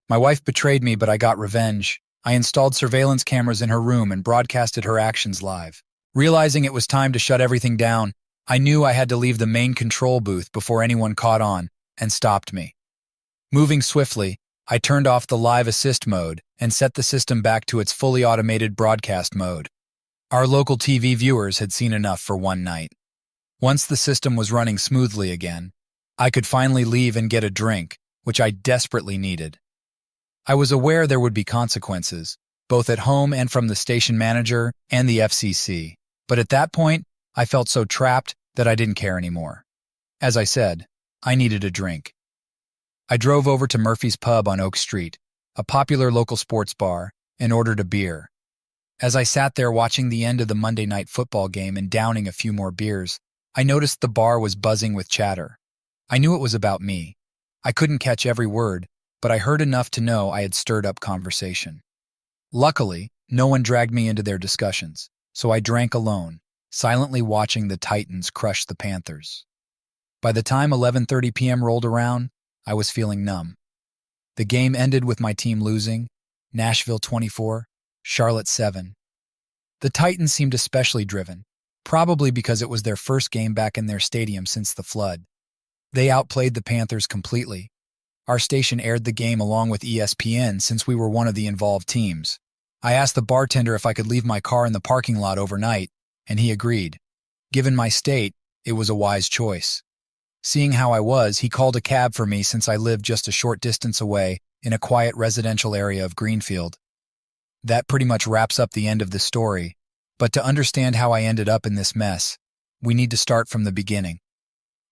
My wife betrayed me, but I got revenge. I installed surveillance cameras in her room and broadcasted her actions live. Realizing it was time to shut everything down, I knew I had to leave the main control booth before anyone caught on and stopped me. Moving swiftly, I turned off the live assist mode and set the system back to its fully automated broadcast mode. Our local TV viewers had seen enough for one night. Once the system was running smoothly again, I could finally leave and get a drink, which I desperately needed. I was aware there would be consequences, both at home and from the station manager and the FCC, but at that point, I felt so trapped that I didn't care anymore. As I said, I needed a drink. I drove over to Murphy's Pub on Oak Street, a popular local sports bar, and ordered a beer. As I sat there watching the end of the Monday night football game and downing a few more beers, I noticed the bar was buzzing with chatter. I knew it was about me. I couldn't catch every word, but I heard enough to know I had stirred up conversation. Luckily, no one dragged me into their discussions, so I drank alone, silently watching the Titans crush the Panthers. By the time 11:30 p.m. rolled around, I was feeling numb. The game ended with my team losing, Nashville 24, Charlotte 7. The Titans seemed especially driven, probably because it was their first game back in their stadium since the flood. They outplayed the Panthers completely. Our station aired the game along with ESPN since we were one of the involved teams. I asked the bartender if I could leave my car in the parking lot overnight, and he agreed. Given my state, it was a wise choice. Seeing how I was, he called a cab for me since I lived just a short distance away in a quiet residential area of Greenfield. That pretty much wraps up the end of the story, but to understand how I ended up in this mess, we need to start from the beginning.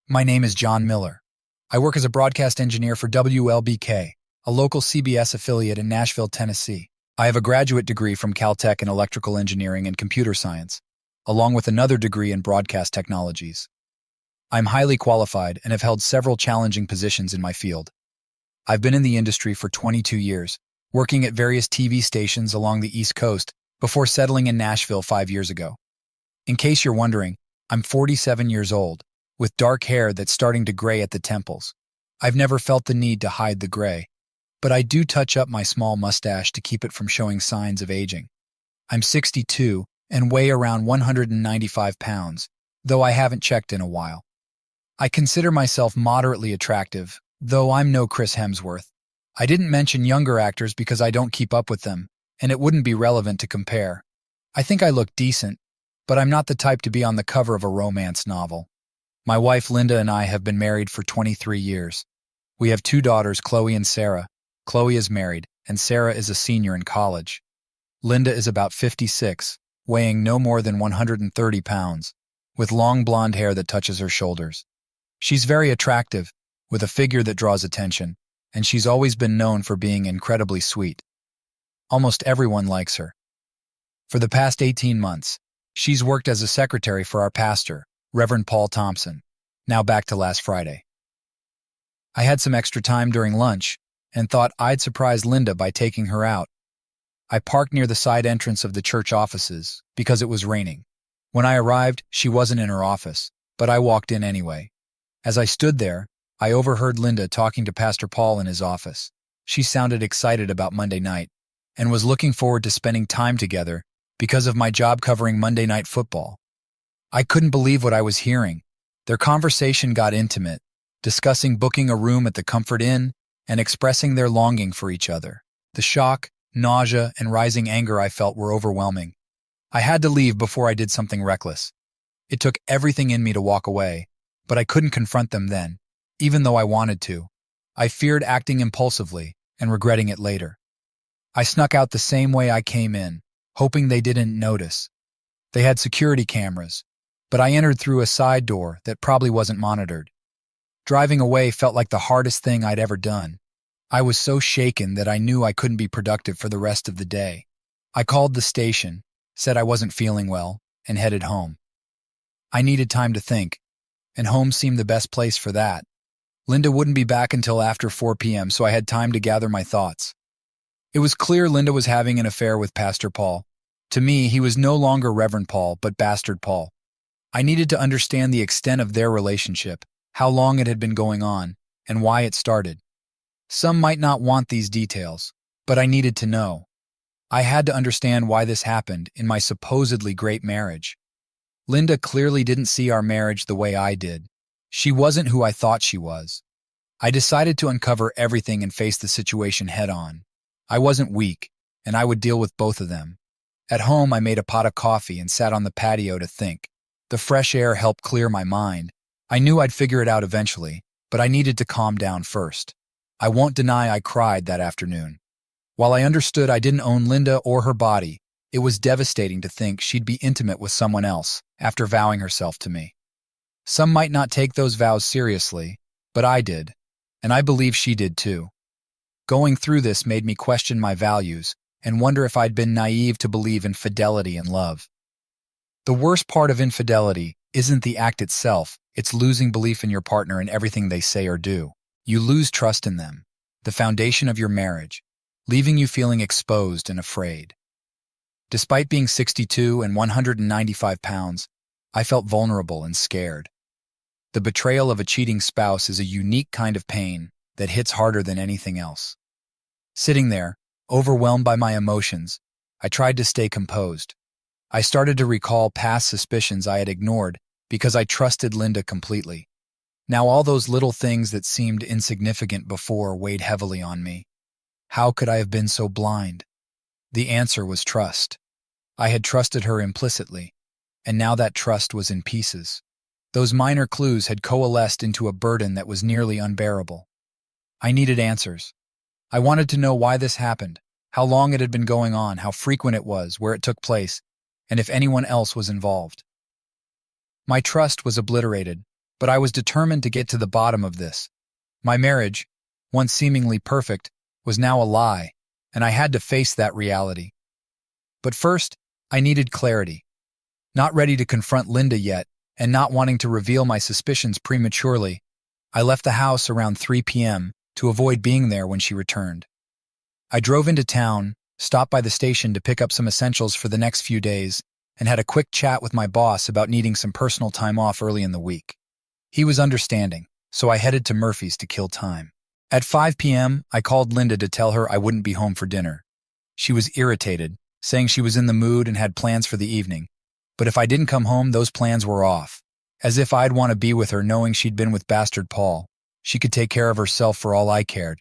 My name is John Miller. I work as a broadcast engineer for WLBK, a local CBS affiliate in Nashville, Tennessee. I have a graduate degree from Caltech in electrical engineering and computer science, along with another degree in broadcast technologies. I'm highly qualified and have held several challenging positions in my field. I've been in the industry for 22 years, working at various TV stations along the East Coast before settling in Nashville 5 years ago. In case you're wondering, I'm 47 years old, with dark hair that's starting to gray at the temples. I've never felt the need to hide the gray, but I do touch up my small mustache to keep it from showing signs of aging. I'm 62 and weigh around 195 pounds, though I haven't checked in a while. I consider myself moderately attractive, though I'm no Chris Hemsworth. I didn't mention younger actors because I don't keep up with them, and it wouldn't be relevant to compare. I think I look decent, but I'm not the type to be on the cover of a romance novel. My wife Linda and I have been married for 23 years. We have 2 daughters, Chloe and Sarah. Chloe is married, and Sarah is a senior in college. Linda is about 56, weighing no more than 130 pounds, with long blonde hair that touches her shoulders. She's very attractive, with a figure that draws attention, and she's always been known for being incredibly sweet. Almost everyone likes her. For the past 18 months, she's worked as a secretary for our pastor, Reverend Paul Thompson. Now back to last Friday. I had some extra time during lunch and thought I'd surprise Linda by taking her out. I parked near the side entrance of the church offices because it was raining. When I arrived, she wasn't in her office, but I walked in anyway. As I stood there, I overheard Linda talking to Pastor Paul in his office. She sounded excited about Monday night and was looking forward to spending time together because of my job covering Monday Night Football. I couldn't believe what I was hearing. Their conversation got intimate, discussing booking a room at the Comfort Inn and expressing their longing for each other. The shock, nausea, and rising anger I felt were overwhelming. I had to leave before I did something reckless. It took everything in me to walk away, but I couldn't confront them then, even though I wanted to. I feared acting impulsively and regretting it later. I snuck out the same way I came in, hoping they didn't notice. They had security cameras, but I entered through a side door that probably wasn't monitored. Driving away felt like the hardest thing I'd ever done. I was so shaken that I knew I couldn't be productive for the rest of the day. I called the station, said I wasn't feeling well, and headed home. I needed time to think, and home seemed the best place for that. Linda wouldn't be back until after 4 p.m., so I had time to gather my thoughts. It was clear Linda was having an affair with Pastor Paul. To me, he was no longer Reverend Paul, but Bastard Paul. I needed to understand the extent of their relationship, how long it had been going on, and why it started. Some might not want these details, but I needed to know. I had to understand why this happened in my supposedly great marriage. Linda clearly didn't see our marriage the way I did. She wasn't who I thought she was. I decided to uncover everything and face the situation head-on. I wasn't weak, and I would deal with both of them. At home, I made a pot of coffee and sat on the patio to think. The fresh air helped clear my mind. I knew I'd figure it out eventually, but I needed to calm down first. I won't deny I cried that afternoon. While I understood I didn't own Linda or her body, it was devastating to think she'd be intimate with someone else after vowing herself to me. Some might not take those vows seriously, but I did, and I believe she did too. Going through this made me question my values and wonder if I'd been naive to believe in fidelity and love. The worst part of infidelity isn't the act itself, it's losing belief in your partner and everything they say or do. You lose trust in them, the foundation of your marriage, leaving you feeling exposed and afraid. Despite being 62 and 195 pounds, I felt vulnerable and scared. The betrayal of a cheating spouse is a unique kind of pain that hits harder than anything else. Sitting there, overwhelmed by my emotions, I tried to stay composed. I started to recall past suspicions I had ignored because I trusted Linda completely. Now all those little things that seemed insignificant before weighed heavily on me. How could I have been so blind? The answer was trust. I had trusted her implicitly, and now that trust was in pieces. Those minor clues had coalesced into a burden that was nearly unbearable. I needed answers. I wanted to know why this happened, how long it had been going on, how frequent it was, where it took place, and if anyone else was involved. My trust was obliterated, but I was determined to get to the bottom of this. My marriage, once seemingly perfect, was now a lie, and I had to face that reality. But first, I needed clarity. Not ready to confront Linda yet, and not wanting to reveal my suspicions prematurely, I left the house around 3 p.m. to avoid being there when she returned. I drove into town, stopped by the station to pick up some essentials for the next few days, and had a quick chat with my boss about needing some personal time off early in the week. He was understanding, so I headed to Murphy's to kill time. At 5 p.m., I called Linda to tell her I wouldn't be home for dinner. She was irritated, saying she was in the mood and had plans for the evening. But if I didn't come home, those plans were off. As if I'd want to be with her knowing she'd been with Bastard Paul. She could take care of herself for all I cared.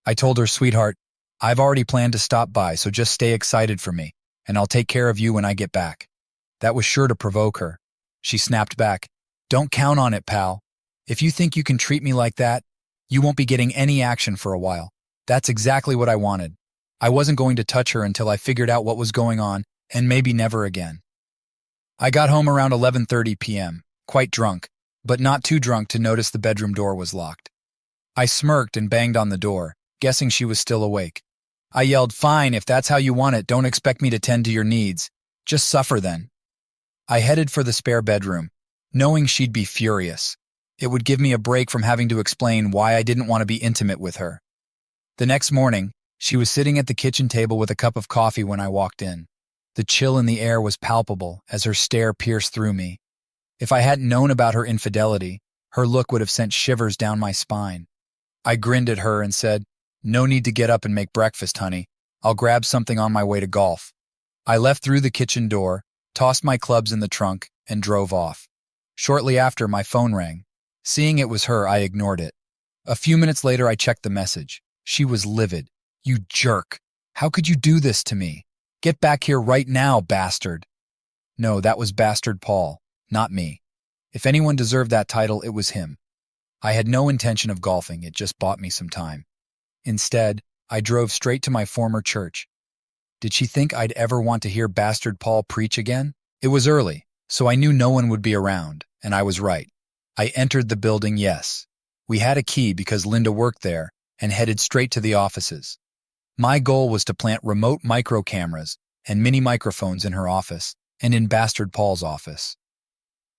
I told her, "Sweetheart, I've already planned to stop by, so just stay excited for me, and I'll take care of you when I get back." That was sure to provoke her. She snapped back, "Don't count on it, pal. If you think you can treat me like that, you won't be getting any action for a while." That's exactly what I wanted. I wasn't going to touch her until I figured out what was going on, and maybe never again. I got home around 11:30 p.m., quite drunk, but not too drunk to notice the bedroom door was locked. I smirked and banged on the door, guessing she was still awake. I yelled, "Fine, if that's how you want it, don't expect me to tend to your needs. Just suffer then." I headed for the spare bedroom, knowing she'd be furious. It would give me a break from having to explain why I didn't want to be intimate with her. The next morning, she was sitting at the kitchen table with a cup of coffee when I walked in. The chill in the air was palpable as her stare pierced through me. If I hadn't known about her infidelity, her look would have sent shivers down my spine. I grinned at her and said, "No need to get up and make breakfast, honey. I'll grab something on my way to golf." I left through the kitchen door, tossed my clubs in the trunk, and drove off. Shortly after, my phone rang. Seeing it was her, I ignored it. A few minutes later, I checked the message. She was livid. "You jerk. How could you do this to me? Get back here right now, bastard." No, that was Bastard Paul, not me. If anyone deserved that title, it was him. I had no intention of golfing, it just bought me some time. Instead, I drove straight to my former church. Did she think I'd ever want to hear Bastard Paul preach again? It was early, so I knew no one would be around, and I was right. I entered the building, yes. We had a key because Linda worked there, and headed straight to the offices. My goal was to plant remote micro cameras and mini microphones in her office and in Bastard Paul's office.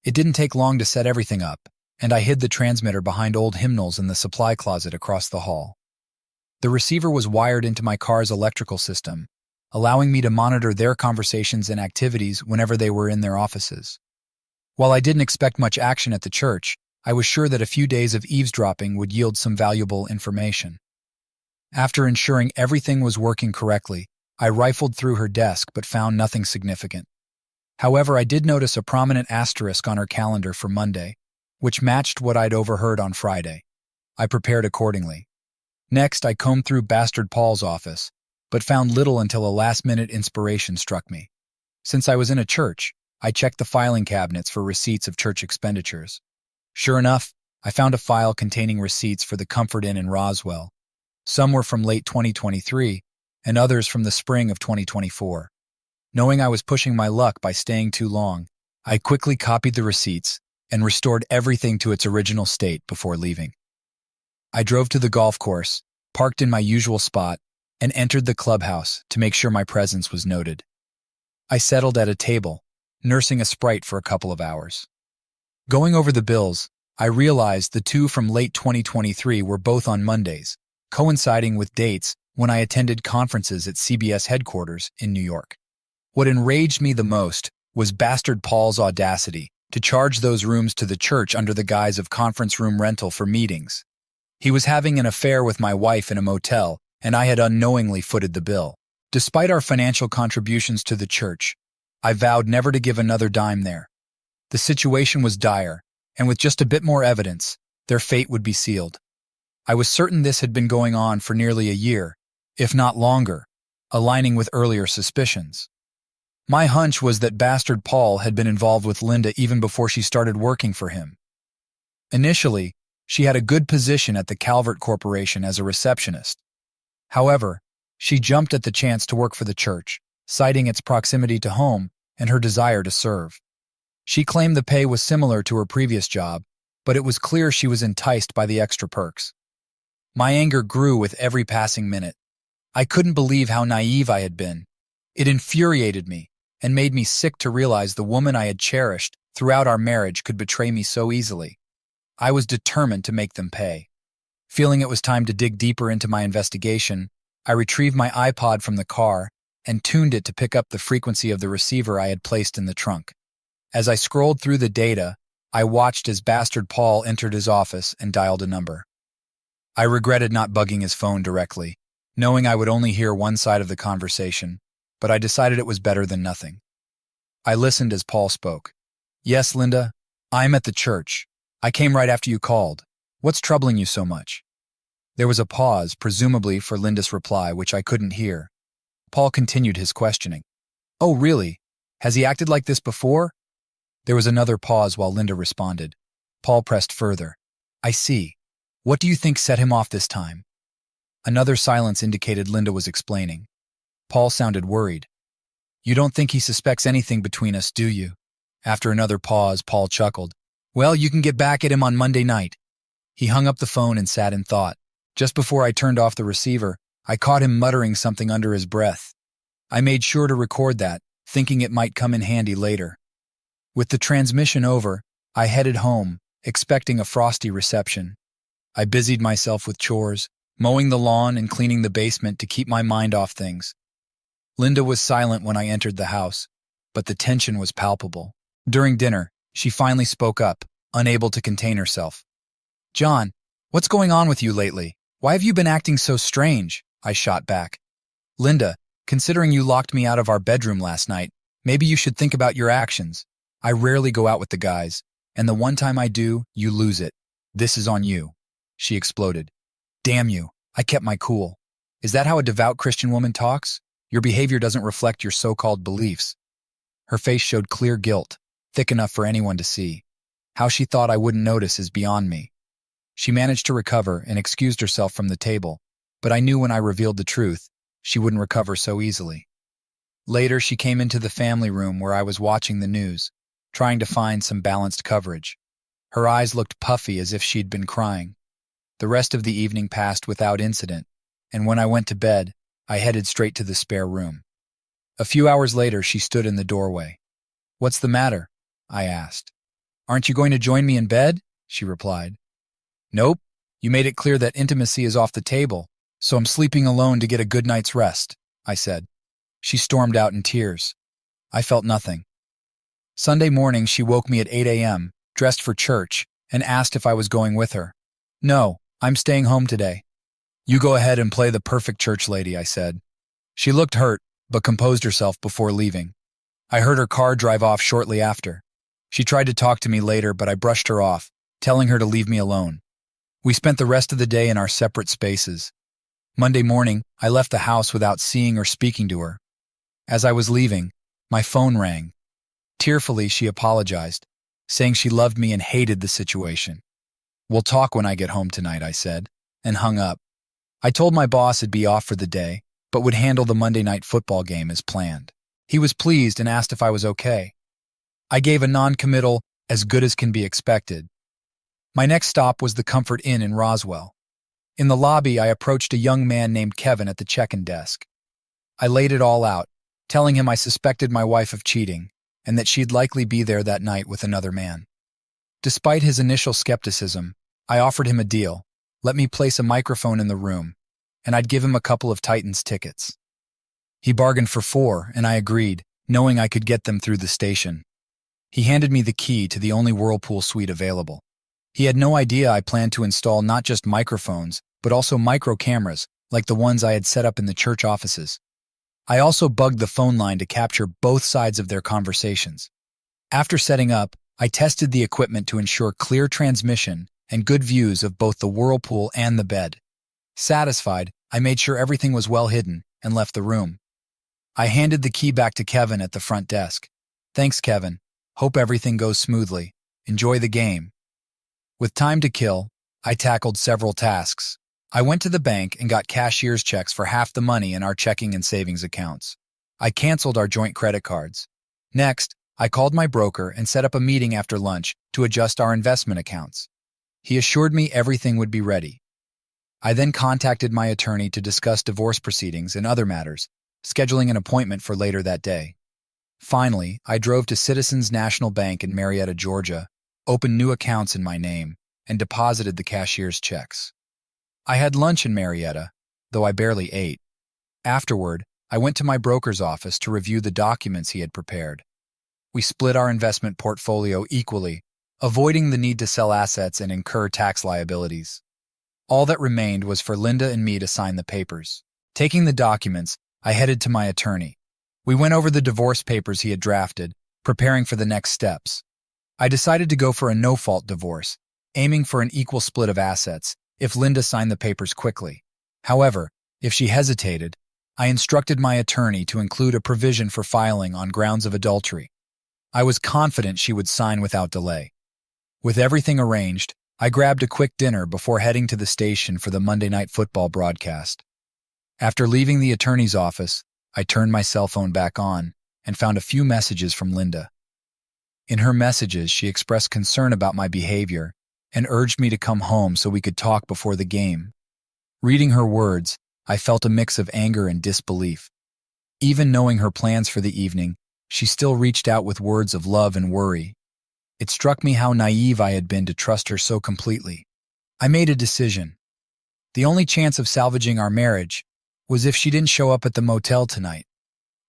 It didn't take long to set everything up, and I hid the transmitter behind old hymnals in the supply closet across the hall. The receiver was wired into my car's electrical system, allowing me to monitor their conversations and activities whenever they were in their offices. While I didn't expect much action at the church, I was sure that a few days of eavesdropping would yield some valuable information. After ensuring everything was working correctly, I rifled through her desk but found nothing significant. However, I did notice a prominent asterisk on her calendar for Monday, which matched what I'd overheard on Friday. I prepared accordingly. Next, I combed through Bastard Paul's office, but found little until a last-minute inspiration struck me. Since I was in a church, I checked the filing cabinets for receipts of church expenditures. Sure enough, I found a file containing receipts for the Comfort Inn in Roswell. Some were from late 2023, and others from the spring of 2024. Knowing I was pushing my luck by staying too long, I quickly copied the receipts and restored everything to its original state before leaving. I drove to the golf course, parked in my usual spot, and entered the clubhouse to make sure my presence was noted. I settled at a table, nursing a Sprite for a couple of hours. Going over the bills, I realized the two from late 2023 were both on Mondays, coinciding with dates when I attended conferences at CBS headquarters in New York. What enraged me the most was Bastard Paul's audacity to charge those rooms to the church under the guise of conference room rental for meetings. He was having an affair with my wife in a motel, and I had unknowingly footed the bill. Despite our financial contributions to the church, I vowed never to give another dime there. The situation was dire, and with just a bit more evidence, their fate would be sealed. I was certain this had been going on for nearly a year, if not longer, aligning with earlier suspicions. My hunch was that Bastard Paul had been involved with Linda even before she started working for him. Initially, she had a good position at the Calvert Corporation as a receptionist. However, she jumped at the chance to work for the church, citing its proximity to home and her desire to serve. She claimed the pay was similar to her previous job, but it was clear she was enticed by the extra perks. My anger grew with every passing minute. I couldn't believe how naive I had been. It infuriated me and made me sick to realize the woman I had cherished throughout our marriage could betray me so easily. I was determined to make them pay. Feeling it was time to dig deeper into my investigation, I retrieved my iPod from the car and tuned it to pick up the frequency of the receiver I had placed in the trunk. As I scrolled through the data, I watched as Bastard Paul entered his office and dialed a number. I regretted not bugging his phone directly, knowing I would only hear one side of the conversation, but I decided it was better than nothing. I listened as Paul spoke. "Yes, Linda, I'm at the church. I came right after you called. What's troubling you so much?" There was a pause, presumably for Linda's reply, which I couldn't hear. Paul continued his questioning. "Oh, really? Has he acted like this before?" There was another pause while Linda responded. Paul pressed further. "I see. What do you think set him off this time?" Another silence indicated Linda was explaining. Paul sounded worried. "You don't think he suspects anything between us, do you?" After another pause, Paul chuckled. "Well, you can get back at him on Monday night." He hung up the phone and sat in thought. Just before I turned off the receiver, I caught him muttering something under his breath. I made sure to record that, thinking it might come in handy later. With the transmission over, I headed home, expecting a frosty reception. I busied myself with chores, mowing the lawn and cleaning the basement to keep my mind off things. Linda was silent when I entered the house, but the tension was palpable. During dinner, she finally spoke up, unable to contain herself. "John, what's going on with you lately? Why have you been acting so strange?" I shot back. "Linda, considering you locked me out of our bedroom last night, maybe you should think about your actions. I rarely go out with the guys, and the one time I do, you lose it. This is on you," she exploded. "Damn you, I kept my cool. Is that how a devout Christian woman talks? Your behavior doesn't reflect your so-called beliefs." Her face showed clear guilt, thick enough for anyone to see. How she thought I wouldn't notice is beyond me. She managed to recover and excused herself from the table, but I knew when I revealed the truth, she wouldn't recover so easily. Later, she came into the family room where I was watching the news, trying to find some balanced coverage. Her eyes looked puffy as if she'd been crying. The rest of the evening passed without incident, and when I went to bed, I headed straight to the spare room. A few hours later, she stood in the doorway. "What's the matter?" I asked. "Aren't you going to join me in bed?" she replied. "Nope. You made it clear that intimacy is off the table, so I'm sleeping alone to get a good night's rest," I said. She stormed out in tears. I felt nothing. Sunday morning, she woke me at 8 a.m., dressed for church, and asked if I was going with her. "No, I'm staying home today." You go ahead and play the perfect church lady, I said. She looked hurt, but composed herself before leaving. I heard her car drive off shortly after. She tried to talk to me later, but I brushed her off, telling her to leave me alone. We spent the rest of the day in our separate spaces. Monday morning, I left the house without seeing or speaking to her. As I was leaving, my phone rang. Tearfully, she apologized, saying she loved me and hated the situation. We'll talk when I get home tonight, I said, and hung up. I told my boss I'd be off for the day, but would handle the Monday night football game as planned. He was pleased and asked if I was okay. I gave a non-committal, as good as can be expected. My next stop was the Comfort Inn in Roswell. In the lobby, I approached a young man named Kevin at the check-in desk. I laid it all out, telling him I suspected my wife of cheating, and that she'd likely be there that night with another man. Despite his initial skepticism, I offered him a deal. Let me place a microphone in the room, and I'd give him a couple of Titans tickets. He bargained for 4, and I agreed, knowing I could get them through the station. He handed me the key to the only Whirlpool suite available. He had no idea I planned to install not just microphones, but also micro cameras, like the ones I had set up in the church offices. I also bugged the phone line to capture both sides of their conversations. After setting up, I tested the equipment to ensure clear transmission and good views of both the Whirlpool and the bed. Satisfied, I made sure everything was well hidden and left the room. I handed the key back to Kevin at the front desk. Thanks, Kevin. Hope everything goes smoothly. Enjoy the game. With time to kill, I tackled several tasks. I went to the bank and got cashier's checks for half the money in our checking and savings accounts. I canceled our joint credit cards. Next, I called my broker and set up a meeting after lunch to adjust our investment accounts. He assured me everything would be ready. I then contacted my attorney to discuss divorce proceedings and other matters, scheduling an appointment for later that day. Finally, I drove to Citizens National Bank in Marietta, Georgia, opened new accounts in my name, and deposited the cashier's checks. I had lunch in Marietta, though I barely ate. Afterward, I went to my broker's office to review the documents he had prepared. We split our investment portfolio equally, avoiding the need to sell assets and incur tax liabilities. All that remained was for Linda and me to sign the papers. Taking the documents, I headed to my attorney. We went over the divorce papers he had drafted, preparing for the next steps. I decided to go for a no-fault divorce, aiming for an equal split of assets if Linda signed the papers quickly. However, if she hesitated, I instructed my attorney to include a provision for filing on grounds of adultery. I was confident she would sign without delay. With everything arranged, I grabbed a quick dinner before heading to the station for the Monday Night Football broadcast. After leaving the attorney's office, I turned my cell phone back on and found a few messages from Linda. In her messages, she expressed concern about my behavior and urged me to come home so we could talk before the game. Reading her words, I felt a mix of anger and disbelief. Even knowing her plans for the evening, she still reached out with words of love and worry. It struck me how naive I had been to trust her so completely. I made a decision. The only chance of salvaging our marriage was if she didn't show up at the motel tonight.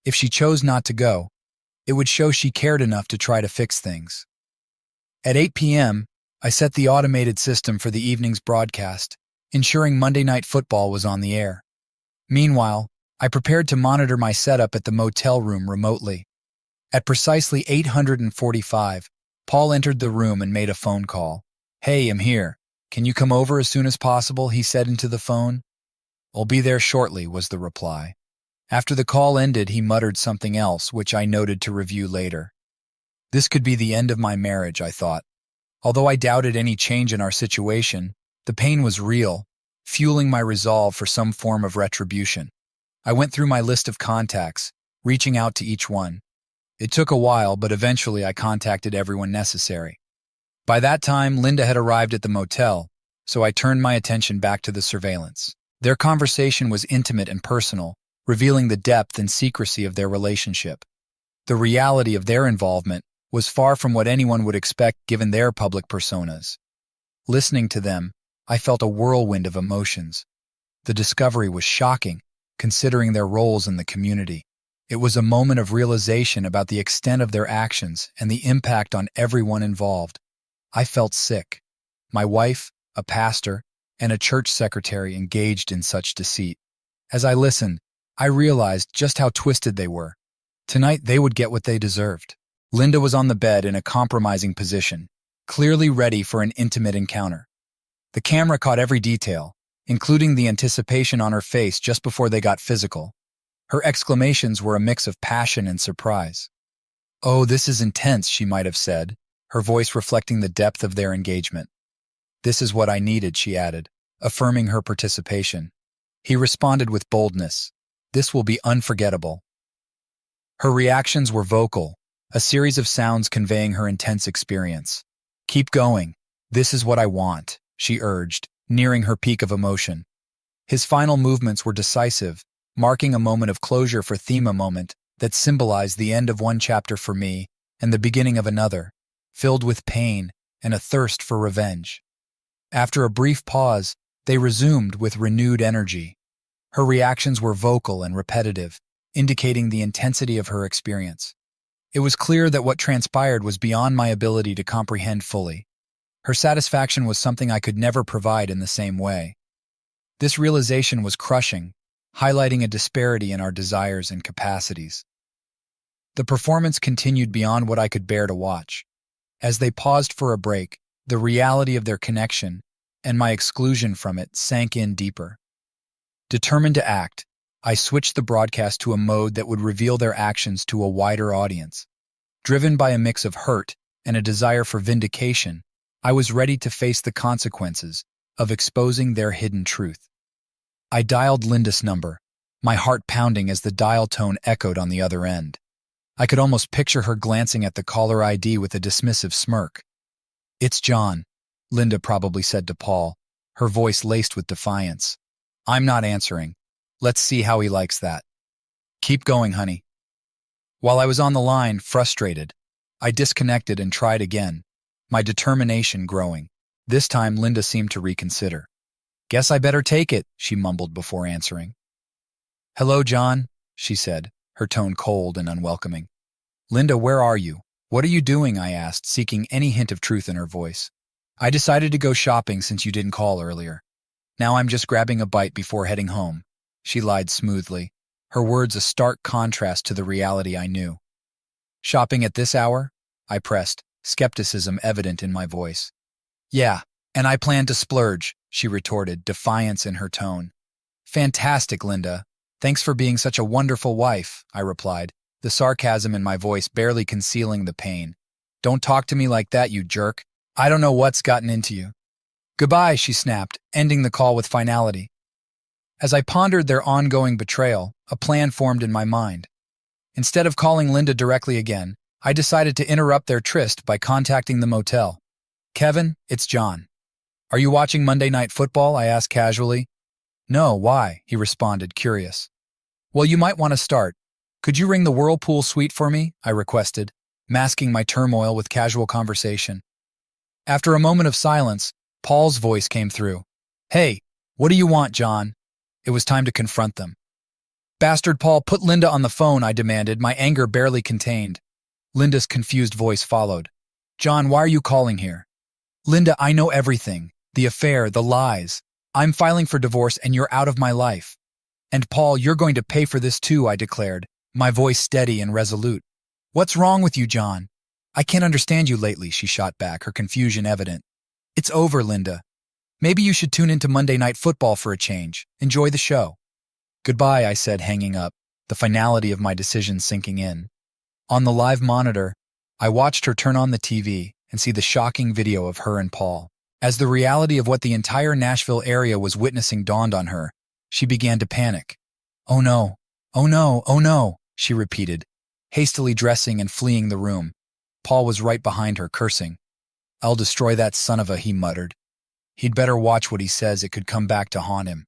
If she chose not to go, it would show she cared enough to try to fix things. At 8 p.m., I set the automated system for the evening's broadcast, ensuring Monday Night Football was on the air. Meanwhile, I prepared to monitor my setup at the motel room remotely. At precisely 8:45, Paul entered the room and made a phone call. "Hey, I'm here. Can you come over as soon as possible?" he said into the phone. "I'll be there shortly," was the reply. After the call ended, he muttered something else, which I noted to review later. This could be the end of my marriage, I thought. Although I doubted any change in our situation, the pain was real, fueling my resolve for some form of retribution. I went through my list of contacts, reaching out to each one. It took a while, but eventually I contacted everyone necessary. By that time, Linda had arrived at the motel, so I turned my attention back to the surveillance. Their conversation was intimate and personal, revealing the depth and secrecy of their relationship. The reality of their involvement was far from what anyone would expect given their public personas. Listening to them, I felt a whirlwind of emotions. The discovery was shocking, considering their roles in the community. It was a moment of realization about the extent of their actions and the impact on everyone involved. I felt sick. My wife, a pastor, and a church secretary engaged in such deceit. As I listened, I realized just how twisted they were. Tonight, they would get what they deserved. Linda was on the bed in a compromising position, clearly ready for an intimate encounter. The camera caught every detail, including the anticipation on her face just before they got physical. Her exclamations were a mix of passion and surprise. "Oh, this is intense," she might have said, her voice reflecting the depth of their engagement. "This is what I needed," she added, affirming her participation. He responded with boldness. "This will be unforgettable." Her reactions were vocal, a series of sounds conveying her intense experience. "Keep going. This is what I want," she urged, nearing her peak of emotion. His final movements were decisive, marking a moment of closure for Thema moment that symbolized the end of one chapter for me and the beginning of another, filled with pain and a thirst for revenge. After a brief pause, they resumed with renewed energy. Her reactions were vocal and repetitive, indicating the intensity of her experience. It was clear that what transpired was beyond my ability to comprehend fully. Her satisfaction was something I could never provide in the same way. This realization was crushing, highlighting a disparity in our desires and capacities. The performance continued beyond what I could bear to watch. As they paused for a break, the reality of their connection and my exclusion from it sank in deeper. Determined to act, I switched the broadcast to a mode that would reveal their actions to a wider audience. Driven by a mix of hurt and a desire for vindication, I was ready to face the consequences of exposing their hidden truth. I dialed Linda's number, my heart pounding as the dial tone echoed on the other end. I could almost picture her glancing at the caller ID with a dismissive smirk. "It's John," Linda probably said to Paul, her voice laced with defiance. "I'm not answering. Let's see how he likes that." "Keep going, honey." While I was on the line, frustrated, I disconnected and tried again, my determination growing. This time, Linda seemed to reconsider. "Guess I better take it," she mumbled before answering. "Hello, John," she said, her tone cold and unwelcoming. "Linda, where are you? What are you doing?" I asked, seeking any hint of truth in her voice. "I decided to go shopping since you didn't call earlier. Now I'm just grabbing a bite before heading home," she lied smoothly, her words a stark contrast to the reality I knew. "Shopping at this hour?" I pressed, skepticism evident in my voice. "Yeah, and I plan to splurge," she retorted, defiance in her tone. "Fantastic, Linda. Thanks for being such a wonderful wife," I replied, the sarcasm in my voice barely concealing the pain. "Don't talk to me like that, you jerk. I don't know what's gotten into you." "Goodbye," she snapped, ending the call with finality. As I pondered their ongoing betrayal, a plan formed in my mind. Instead of calling Linda directly again, I decided to interrupt their tryst by contacting the motel. "Kevin, it's John. Are you watching Monday Night Football?" I asked casually. "No, why?" he responded, curious. "Well, you might want to start. Could you ring the Whirlpool suite for me?" I requested, masking my turmoil with casual conversation. After a moment of silence, Paul's voice came through. "Hey, what do you want, John?" It was time to confront them. "Bastard Paul, put Linda on the phone," I demanded, my anger barely contained. Linda's confused voice followed. "John, why are you calling here?" "Linda, I know everything. The affair, the lies. I'm filing for divorce and you're out of my life. And Paul, you're going to pay for this too," I declared, my voice steady and resolute. "What's wrong with you, John?" "I can't understand you lately," she shot back, her confusion evident. "It's over, Linda. Maybe you should tune into Monday Night Football for a change. Enjoy the show." "Goodbye," I said, hanging up, the finality of my decision sinking in. On the live monitor, I watched her turn on the TV and see the shocking video of her and Paul. As the reality of what the entire Nashville area was witnessing dawned on her, she began to panic. "Oh no, oh no, oh no," she repeated, hastily dressing and fleeing the room. Paul was right behind her, cursing. "I'll destroy that son of a," he muttered. "He'd better watch what he says, it could come back to haunt him."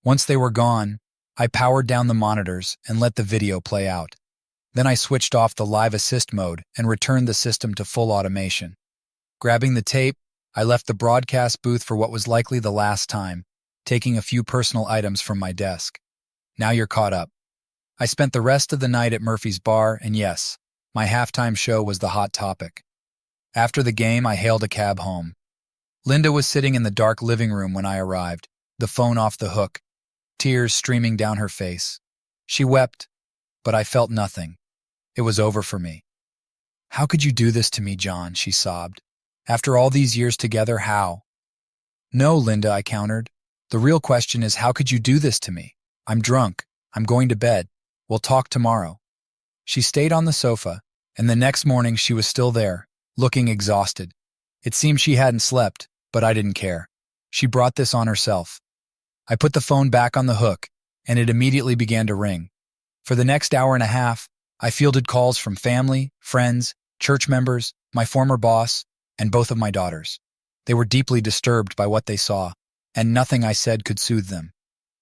Once they were gone, I powered down the monitors and let the video play out. Then I switched off the live assist mode and returned the system to full automation. Grabbing the tape, I left the broadcast booth for what was likely the last time, taking a few personal items from my desk. Now you're caught up. I spent the rest of the night at Murphy's Bar, and yes, my halftime show was the hot topic. After the game, I hailed a cab home. Linda was sitting in the dark living room when I arrived, the phone off the hook, tears streaming down her face. She wept, but I felt nothing. It was over for me. "How could you do this to me, John?" she sobbed. "After all these years together, how?" "No, Linda," I countered. "The real question is, how could you do this to me? I'm drunk. I'm going to bed. We'll talk tomorrow." She stayed on the sofa, and the next morning she was still there, looking exhausted. It seemed she hadn't slept, but I didn't care. She brought this on herself. I put the phone back on the hook, and it immediately began to ring. For the next hour and a half, I fielded calls from family, friends, church members, my former boss, and both of my daughters. They were deeply disturbed by what they saw, and nothing I said could soothe them.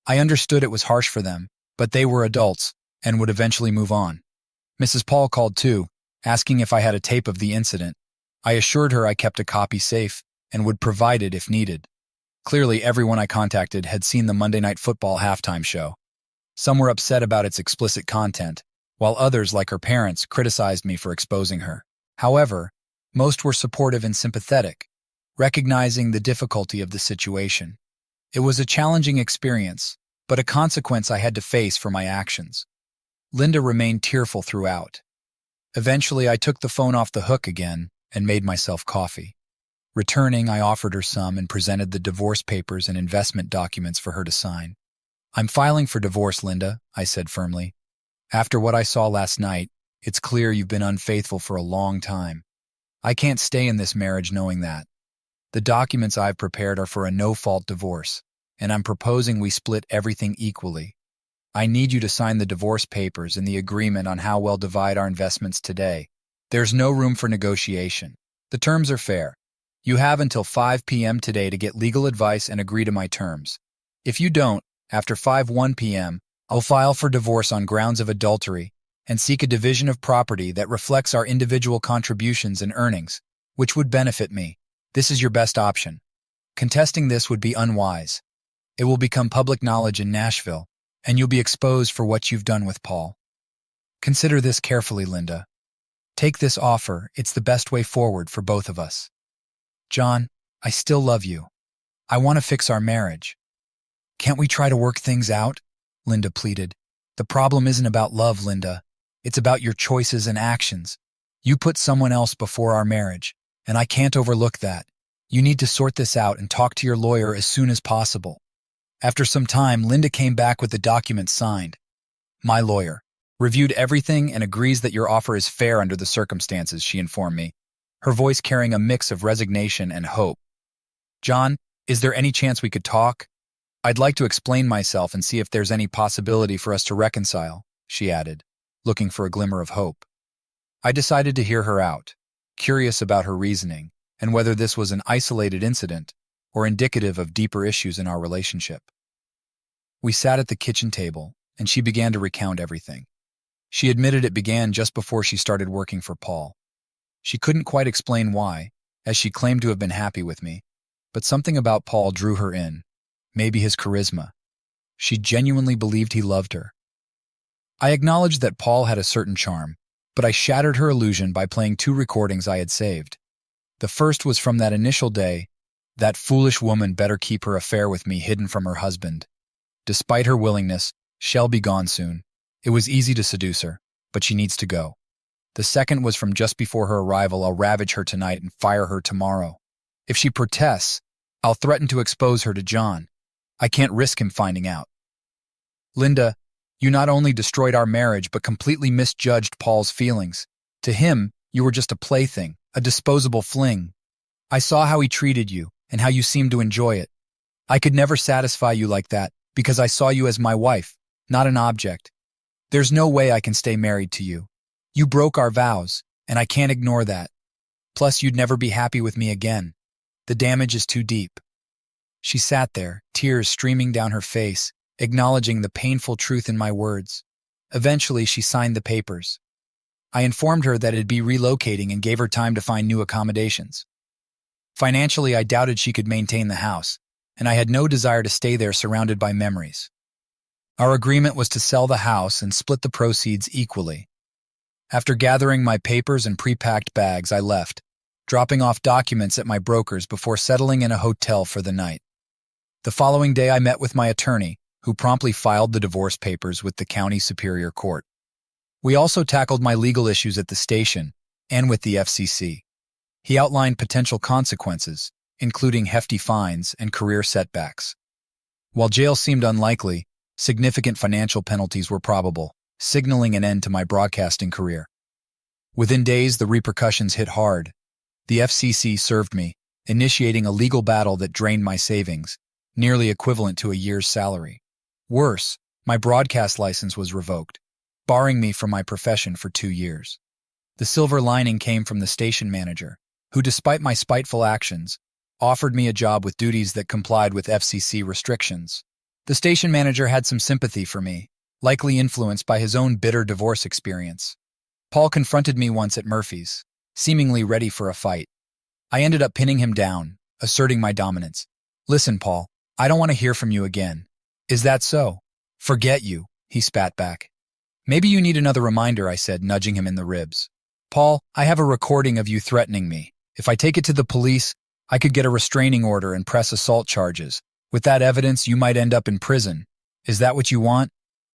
I understood it was harsh for them, but they were adults and would eventually move on. Mrs. Paul called too, asking if I had a tape of the incident. I assured her I kept a copy safe and would provide it if needed. Clearly, everyone I contacted had seen the Monday Night Football halftime show. Some were upset about its explicit content, while others, like her parents, criticized me for exposing her. However, most were supportive and sympathetic, recognizing the difficulty of the situation. It was a challenging experience, but a consequence I had to face for my actions. Linda remained tearful throughout. Eventually, I took the phone off the hook again and made myself coffee. Returning, I offered her some and presented the divorce papers and investment documents for her to sign. "I'm filing for divorce, Linda," I said firmly. "After what I saw last night, it's clear you've been unfaithful for a long time. I can't stay in this marriage knowing that. The documents I've prepared are for a no-fault divorce, and I'm proposing we split everything equally. I need you to sign the divorce papers and the agreement on how we'll divide our investments today. There's no room for negotiation. The terms are fair. You have until 5 p.m. today to get legal advice and agree to my terms. If you don't, after 5:01 p.m., I'll file for divorce on grounds of adultery and seek a division of property that reflects our individual contributions and earnings, which would benefit me. This is your best option. Contesting this would be unwise. It will become public knowledge in Nashville, and you'll be exposed for what you've done with Paul. Consider this carefully, Linda. Take this offer. It's the best way forward for both of us. John, I still love you. I want to fix our marriage. Can't we try to work things out?" Linda pleaded. "The problem isn't about love, Linda. It's about your choices and actions. You put someone else before our marriage, and I can't overlook that. You need to sort this out and talk to your lawyer as soon as possible." After some time, Linda came back with the documents signed. "My lawyer reviewed everything and agrees that your offer is fair under the circumstances," she informed me, her voice carrying a mix of resignation and hope. "John, is there any chance we could talk? I'd like to explain myself and see if there's any possibility for us to reconcile," she added, looking for a glimmer of hope. I decided to hear her out, curious about her reasoning and whether this was an isolated incident or indicative of deeper issues in our relationship. We sat at the kitchen table, and she began to recount everything. She admitted it began just before she started working for Paul. She couldn't quite explain why, as she claimed to have been happy with me, but something about Paul drew her in, maybe his charisma. She genuinely believed he loved her. I acknowledged that Paul had a certain charm, but I shattered her illusion by playing 2 recordings I had saved. The first was from that initial day. That foolish woman better keep her affair with me hidden from her husband. Despite her willingness, she'll be gone soon. It was easy to seduce her, but she needs to go. The second was from just before her arrival. I'll ravage her tonight and fire her tomorrow. If she protests, I'll threaten to expose her to John. I can't risk him finding out. Linda, you not only destroyed our marriage but completely misjudged Paul's feelings. To him, you were just a plaything, a disposable fling. I saw how he treated you and how you seemed to enjoy it. I could never satisfy you like that because I saw you as my wife, not an object. There's no way I can stay married to you. You broke our vows, and I can't ignore that. Plus, you'd never be happy with me again. The damage is too deep." She sat there, tears streaming down her face, acknowledging the painful truth in my words. Eventually, she signed the papers. I informed her that it'd be relocating and gave her time to find new accommodations. Financially, I doubted she could maintain the house, and I had no desire to stay there surrounded by memories. Our agreement was to sell the house and split the proceeds equally. After gathering my papers and pre-packed bags, I left, dropping off documents at my broker's before settling in a hotel for the night. The following day, I met with my attorney, who promptly filed the divorce papers with the county superior court. We also tackled my legal issues at the station and with the FCC. He outlined potential consequences, including hefty fines and career setbacks. While jail seemed unlikely, significant financial penalties were probable, signaling an end to my broadcasting career. Within days, the repercussions hit hard. The FCC served me, initiating a legal battle that drained my savings, nearly equivalent to a year's salary. Worse, my broadcast license was revoked, barring me from my profession for 2 years. The silver lining came from the station manager, who, despite my spiteful actions, offered me a job with duties that complied with FCC restrictions. The station manager had some sympathy for me, likely influenced by his own bitter divorce experience. Paul confronted me once at Murphy's, seemingly ready for a fight. I ended up pinning him down, asserting my dominance. "Listen, Paul, I don't want to hear from you again." "Is that so?" "Forget you," he spat back. "Maybe you need another reminder," I said, nudging him in the ribs. "Paul, I have a recording of you threatening me. If I take it to the police, I could get a restraining order and press assault charges. With that evidence, you might end up in prison. Is that what you want?"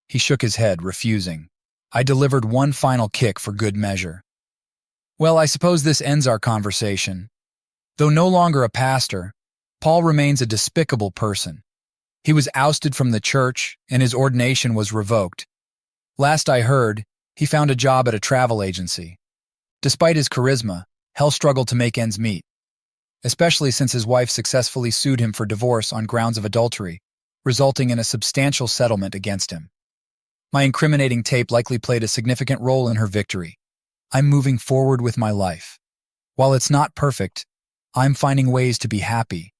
He shook his head, refusing. I delivered one final kick for good measure. "Well, I suppose this ends our conversation." Though no longer a pastor, Paul remains a despicable person. He was ousted from the church, and his ordination was revoked. Last I heard, he found a job at a travel agency. Despite his charisma, Hell struggled to make ends meet, especially since his wife successfully sued him for divorce on grounds of adultery, resulting in a substantial settlement against him. My incriminating tape likely played a significant role in her victory. I'm moving forward with my life. While it's not perfect, I'm finding ways to be happy.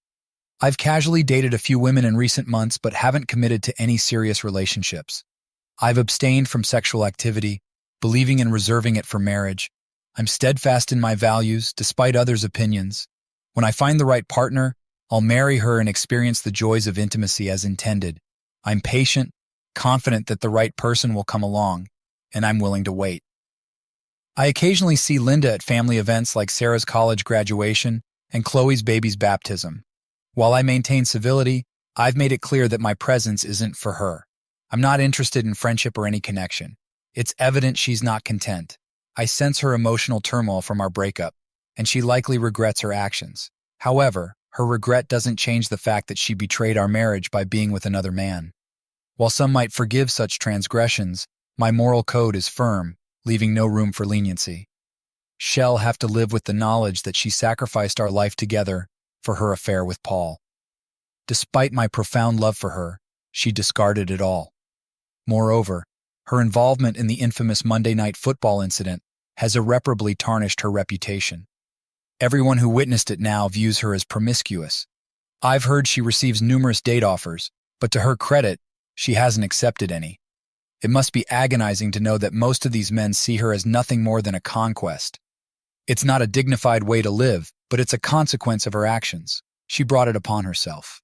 I've casually dated a few women in recent months but haven't committed to any serious relationships. I've abstained from sexual activity, believing in reserving it for marriage. I'm steadfast in my values, despite others' opinions. When I find the right partner, I'll marry her and experience the joys of intimacy as intended. I'm patient, confident that the right person will come along, and I'm willing to wait. I occasionally see Linda at family events like Sarah's college graduation and Chloe's baby's baptism. While I maintain civility, I've made it clear that my presence isn't for her. I'm not interested in friendship or any connection. It's evident she's not content. I sense her emotional turmoil from our breakup, and she likely regrets her actions. However, her regret doesn't change the fact that she betrayed our marriage by being with another man. While some might forgive such transgressions, my moral code is firm, leaving no room for leniency. She'll have to live with the knowledge that she sacrificed our life together for her affair with Paul. Despite my profound love for her, she discarded it all. Moreover, her involvement in the infamous Monday Night Football incident has irreparably tarnished her reputation. Everyone who witnessed it now views her as promiscuous. I've heard she receives numerous date offers, but to her credit, she hasn't accepted any. It must be agonizing to know that most of these men see her as nothing more than a conquest. It's not a dignified way to live, but it's a consequence of her actions. She brought it upon herself.